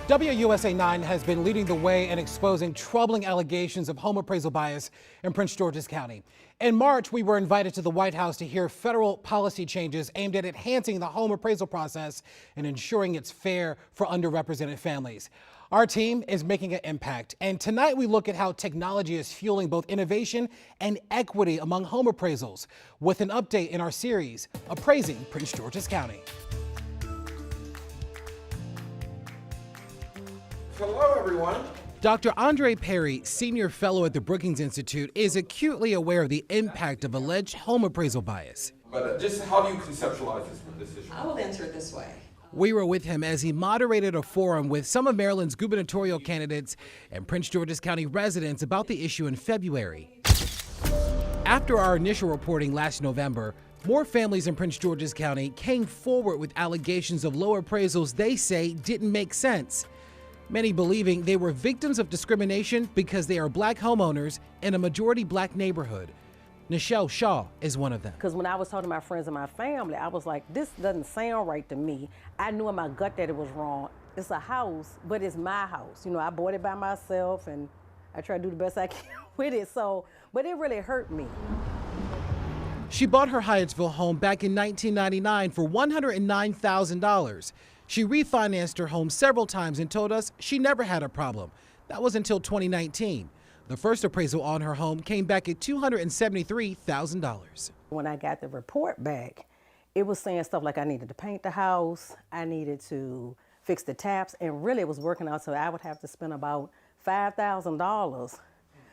WUSA 9 has been leading the way in exposing troubling allegations of home appraisal bias in Prince George's County. In March, we were invited to the White House to hear federal policy changes aimed at enhancing the home appraisal process and ensuring it's fair for underrepresented families. Our team is making an impact, and tonight we look at how technology is fueling both innovation and equity among home appraisals, with an update in our series, Appraising Prince George's County. Hello, everyone. Dr. Andre Perry, senior fellow at the Brookings Institute, is acutely aware of the impact of alleged home appraisal bias. But just how do you conceptualize this issue? I will answer it this way. We were with him as he moderated a forum with some of Maryland's gubernatorial candidates and Prince George's County residents about the issue in February. After our initial reporting last November, more families in Prince George's County came forward with allegations of low appraisals they say didn't make sense. Many believing they were victims of discrimination because they are black homeowners in a majority black neighborhood. Nichelle Shaw is one of them. Because when I was talking to my friends and my family, I was like, this doesn't sound right to me. I knew in my gut that it was wrong. It's a house, but it's my house. You know, I bought it by myself and I try to do the best I can with it. But it really hurt me. She bought her Hyattsville home back in 1999 for $109,000. She refinanced her home several times and told us she never had a problem. That was until 2019. The first appraisal on her home came back at $273,000. When I got the report back, it was saying stuff like I needed to paint the house, I needed to fix the taps, and really it was working out so I would have to spend about $5,000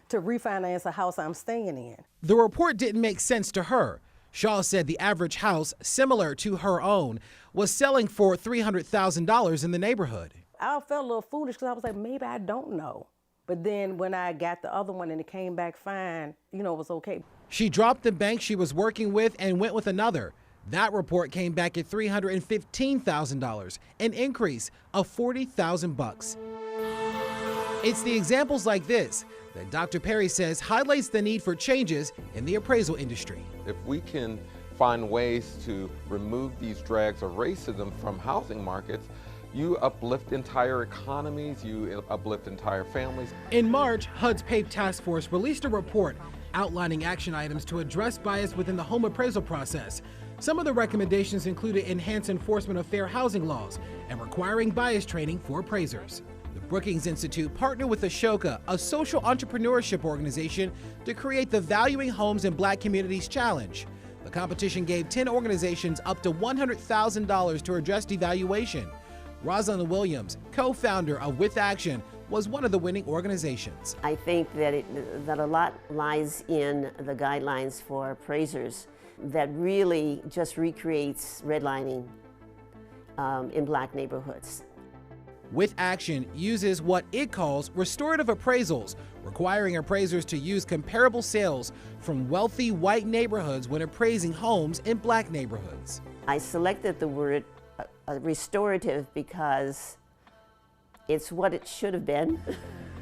to refinance a house I'm staying in. The report didn't make sense to her. Shaw said the average house, similar to her own, was selling for $300,000 in the neighborhood. I felt a little foolish because I was like, maybe I don't know. But then when I got the other one and it came back fine, you know, it was okay. She dropped the bank she was working with and went with another. That report came back at $315,000, an increase of $40,000. It's the examples like this that Dr. Perry says highlights the need for changes in the appraisal industry. If we can find ways to remove these drags of racism from housing markets, you uplift entire economies, you uplift entire families. In March, HUD's PAVE task force released a report outlining action items to address bias within the home appraisal process. Some of the recommendations included enhanced enforcement of fair housing laws and requiring bias training for appraisers. The Brookings Institute partnered with Ashoka, a social entrepreneurship organization, to create the Valuing Homes in Black Communities Challenge. The competition gave 10 organizations up to $100,000 to address devaluation. Rosalind Williams, co-founder of With Action, was one of the winning organizations. I think that that a lot lies in the guidelines for appraisers that really just recreates redlining in black neighborhoods. With Action uses what it calls restorative appraisals, requiring appraisers to use comparable sales from wealthy white neighborhoods when appraising homes in black neighborhoods. I selected the word restorative because it's what it should have been.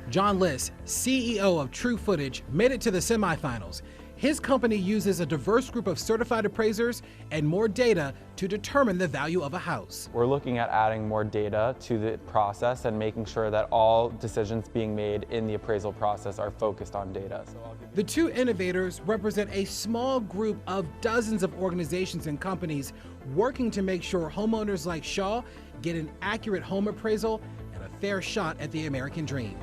John Liss, CEO of True Footage, made it to the semifinals. His company uses a diverse group of certified appraisers and more data to determine the value of a house. We're looking at adding more data to the process and making sure that all decisions being made in the appraisal process are focused on data. The two innovators represent a small group of dozens of organizations and companies working to make sure homeowners like Shaw get an accurate home appraisal and a fair shot at the American dream.